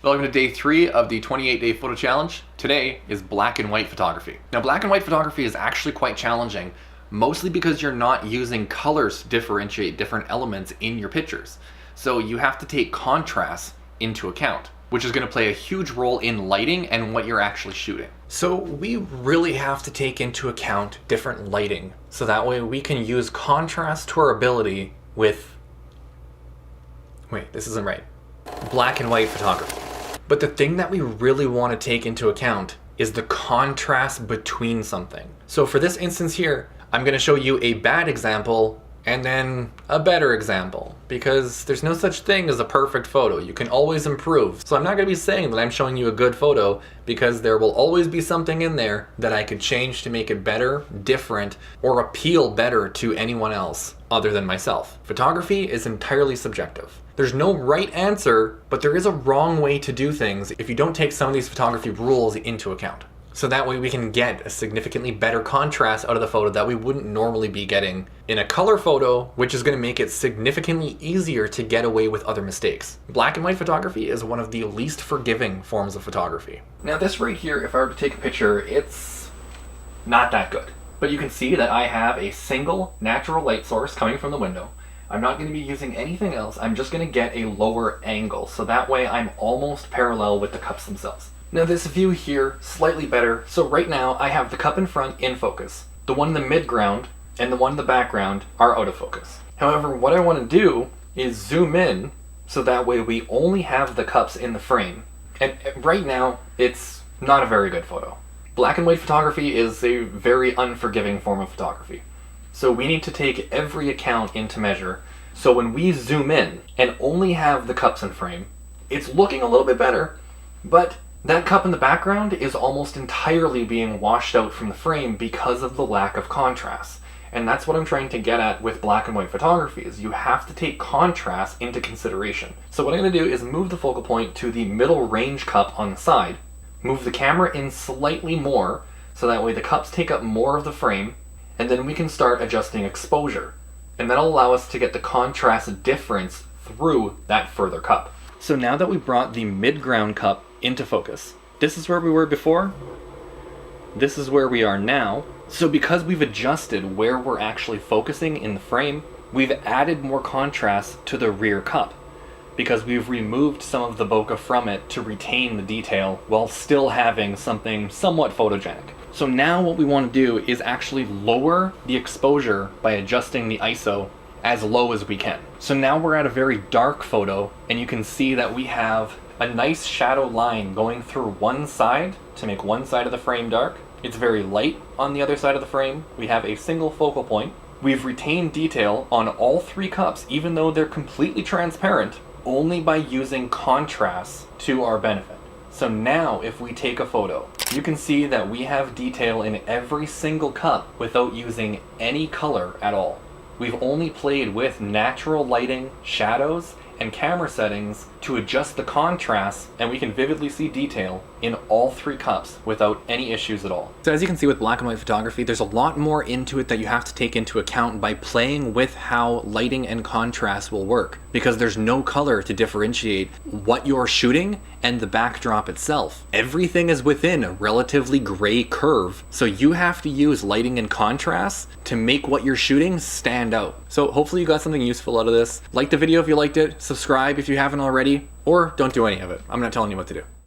Welcome to day 3 of the 28-day photo challenge. Today is black and white photography. Now, black and white photography is actually quite challenging, mostly because you're not using colors to differentiate different elements in your pictures. So you have to take contrast into account, which is going to play a huge role in lighting and what you're actually shooting. So we really have to take into account different lighting, so that way we can use contrast to our ability with, wait, this isn't right, black and white photography. But the thing that we really want to take into account is the contrast between something. So for this instance here, I'm going to show you a bad example and then a better example, because there's no such thing as a perfect photo. You can always improve. So I'm not going to be saying that I'm showing you a good photo, because there will always be something in there that I could change to make it better, different, or appeal better to anyone else other than myself. Photography is entirely subjective. There's no right answer, but there is a wrong way to do things if you don't take some of these photography rules into account. So that way we can get a significantly better contrast out of the photo that we wouldn't normally be getting in a color photo, which is going to make it significantly easier to get away with other mistakes. Black and white photography is one of the least forgiving forms of photography. Now this right here, if I were to take a picture, it's not that good. But you can see that I have a single natural light source coming from the window. I'm not going to be using anything else. I'm just going to get a lower angle, so that way I'm almost parallel with the cups themselves. Now this view here, slightly better. So right now I have the cup in front in focus. The one in the midground and the one in the background are out of focus. However, what I want to do is zoom in so that way we only have the cups in the frame. And right now, it's not a very good photo. Black and white photography is a very unforgiving form of photography. So we need to take every account into measure. So when we zoom in and only have the cups in frame, it's looking a little bit better, but that cup in the background is almost entirely being washed out from the frame because of the lack of contrast. And that's what I'm trying to get at with black and white photography, is you have to take contrast into consideration. So what I'm going to do is move the focal point to the middle range cup on the side, move the camera in slightly more, so that way the cups take up more of the frame, and then we can start adjusting exposure. And that'll allow us to get the contrast difference through that further cup. So now that we brought the mid-ground cup into focus, this is where we were before, this is where we are now. So because we've adjusted where we're actually focusing in the frame, we've added more contrast to the rear cup, because we've removed some of the bokeh from it to retain the detail while still having something somewhat photogenic. So now what we want to do is actually lower the exposure by adjusting the ISO as low as we can. So now we're at a very dark photo, and you can see that we have a nice shadow line going through one side to make one side of the frame dark. It's very light on the other side of the frame. We have a single focal point. We've retained detail on all 3 cups, even though they're completely transparent, only by using contrast to our benefit. So now if we take a photo, you can see that we have detail in every single cup without using any color at all. We've only played with natural lighting, shadows, and camera settings to adjust the contrast, and we can vividly see detail in all 3 cups without any issues at all. So as you can see with black and white photography, there's a lot more into it that you have to take into account by playing with how lighting and contrast will work, because there's no color to differentiate what you're shooting and the backdrop itself. Everything is within a relatively gray curve, so you have to use lighting and contrast to make what you're shooting stand out. So hopefully you got something useful out of this. Like the video if you liked it, subscribe if you haven't already, or don't do any of it. I'm not telling you what to do.